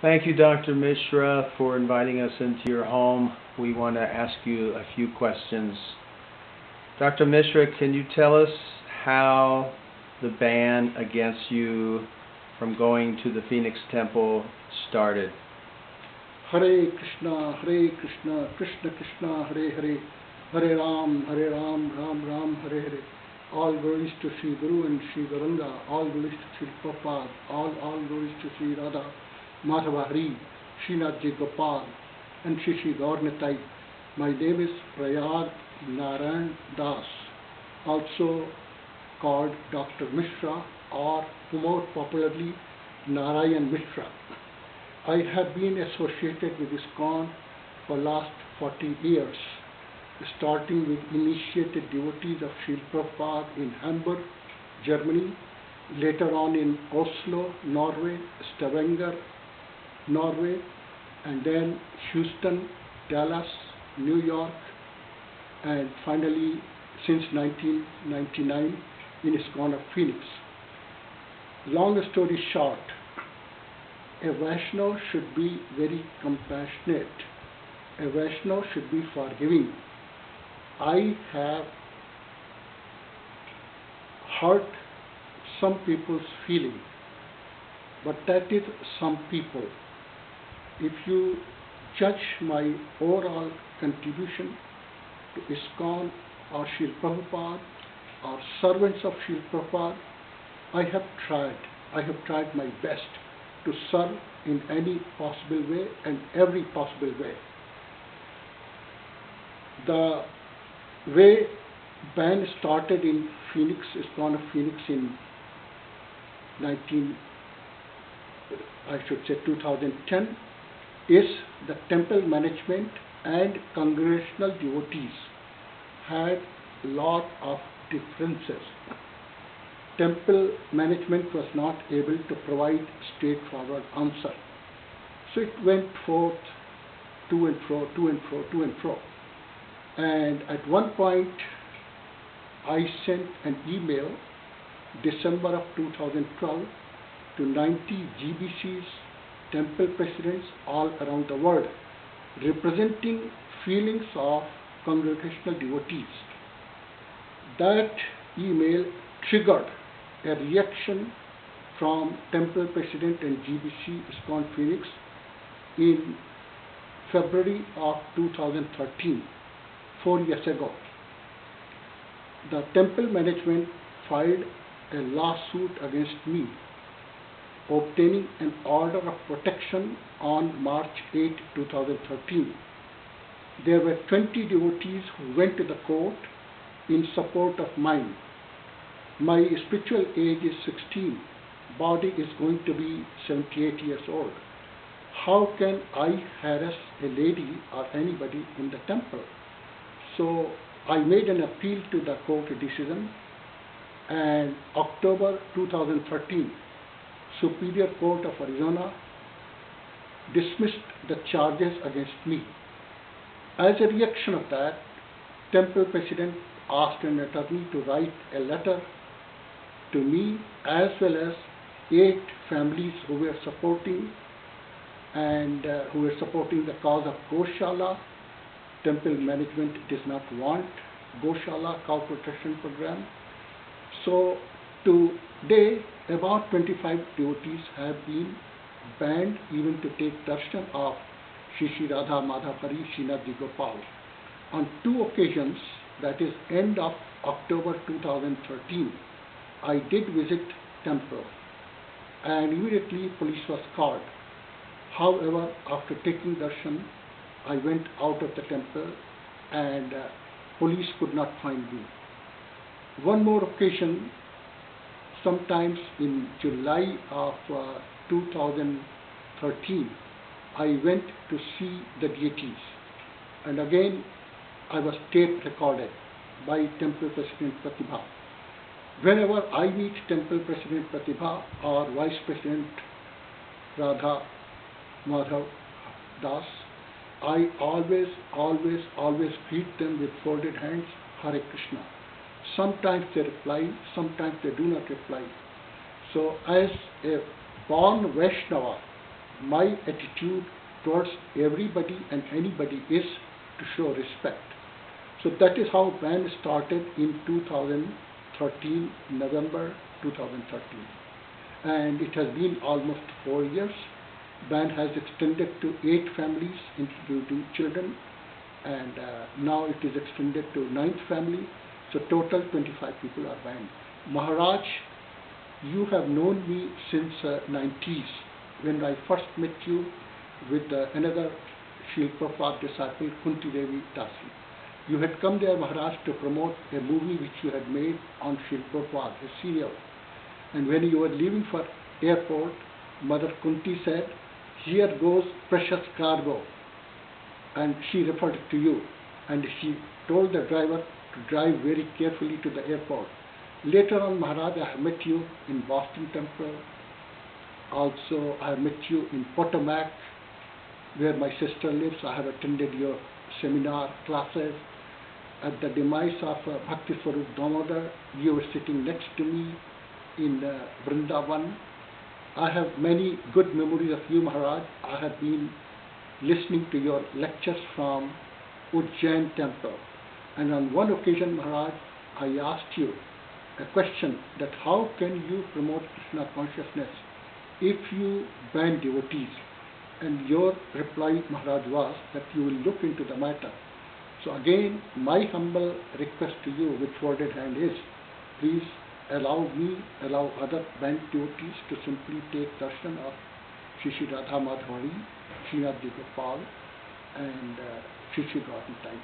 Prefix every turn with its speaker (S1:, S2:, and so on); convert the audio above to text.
S1: Thank you, Dr. Mishra, for inviting us into your home. We want to ask you a few questions. Dr. Mishra, can you tell us how the ban against you from going to the Phoenix Temple started?
S2: Hare Krishna, Krishna Krishna, Hare Hare, Hare Ram, Ram Ram, Hare Hare. All glories to Sri Guru and Sri Gauranga, all glories to Sri Prabhupada, all glories to Sri Radha, Madhava Hari, Srinath Ji Gopal, and Sri Gaurnitai. My name is Prayag Narayan Das, also called Dr. Mishra, or more popularly Narayan Mishra. I have been associated with ISKCON for last 40 years, starting with initiated devotees of Srila Prabhupada in Hamburg, Germany, later on in Oslo, Norway, Stavanger, Norway, and then Houston, Dallas, New York, and finally since 1999 in ISKCON of Phoenix. Long story short, a Vaishnava should be very compassionate. A Vaishnava should be forgiving. I have hurt some people's feeling, but that is some people. If you judge my overall contribution to ISKCON or Srila Prabhupada or servants of Srila Prabhupada, I have tried my best to serve in any possible way and every possible way. The way ban started in Phoenix, ISKCON of Phoenix in 2010, is the temple management and congregational devotees had a lot of differences. Temple management was not able to provide straightforward answer. So it went forth to and fro. And at one point, I sent an email, December of 2012, to 90 GBCs, temple presidents all around the world, representing feelings of congregational devotees. That email triggered a reaction from Temple President and GBC ISKCON Phoenix in February of 2013, 4 years ago. The temple management filed a lawsuit against me, obtaining an order of protection on March 8, 2013. There were 20 devotees who went to the court in support of mine. My spiritual age is 16. Body is going to be 78 years old. How can I harass a lady or anybody in the temple? So I made an appeal to the court decision, and October 2013, Superior Court of Arizona dismissed the charges against me. As a reaction of that, temple president asked an attorney to write a letter to me as well as 8 families who were supporting the cause of Goshala. Temple management does not want Goshala, cow protection program. So today about 25 devotees have been banned even to take darshan of Shri Radha Madhavari Srinath Ji Gopal. On 2 occasions, that is end of October 2013, I did visit temple, and immediately police was called. However, after taking darshan, I went out of the temple and police could not find me. One more occasion, sometimes in July of 2013, I went to see the deities, and again I was tape recorded by Temple President Pratibha. Whenever I meet Temple President Pratibha or Vice President Radha Madhav Das, I always greet them with folded hands, Hare Krishna. Sometimes they reply, sometimes they do not reply. So as a born Vaishnava, my attitude towards everybody and anybody is to show respect. So that is how band started in 2013, November 2013. And it has been almost 4 years. Band has extended to 8 families, including children, and now it is extended to 9th family. So total 25 people are band. Maharaj, you have known me since 90s, when I first met you with another Srila Prabhupada disciple, Kunti Devi Dasi. You had come there, Maharaj, to promote a movie which you had made on Srila Prabhupada, a serial. And when you were leaving for airport, Mother Kunti said, "Here goes precious cargo." And she referred to you. And she told the driver to drive very carefully to the airport. Later on, Maharaj, I have met you in Boston Temple. Also, I have met you in Potomac, where my sister lives. I have attended your seminar classes. At the demise of Bhakti Swarup Damodar, you were sitting next to me in Vrindavan. I have many good memories of you, Maharaj. I have been listening to your lectures from Ujjain Temple. And on one occasion, Maharaj, I asked you a question that how can you promote Krishna consciousness if you ban devotees? And your reply, Maharaj, was that you will look into the matter. So again, my humble request to you with folded hand is, please allow me, allow other band devotees to simply take darshan of Shri Radha Madhwari, Srinath Gopal, and Shri Gauri Time.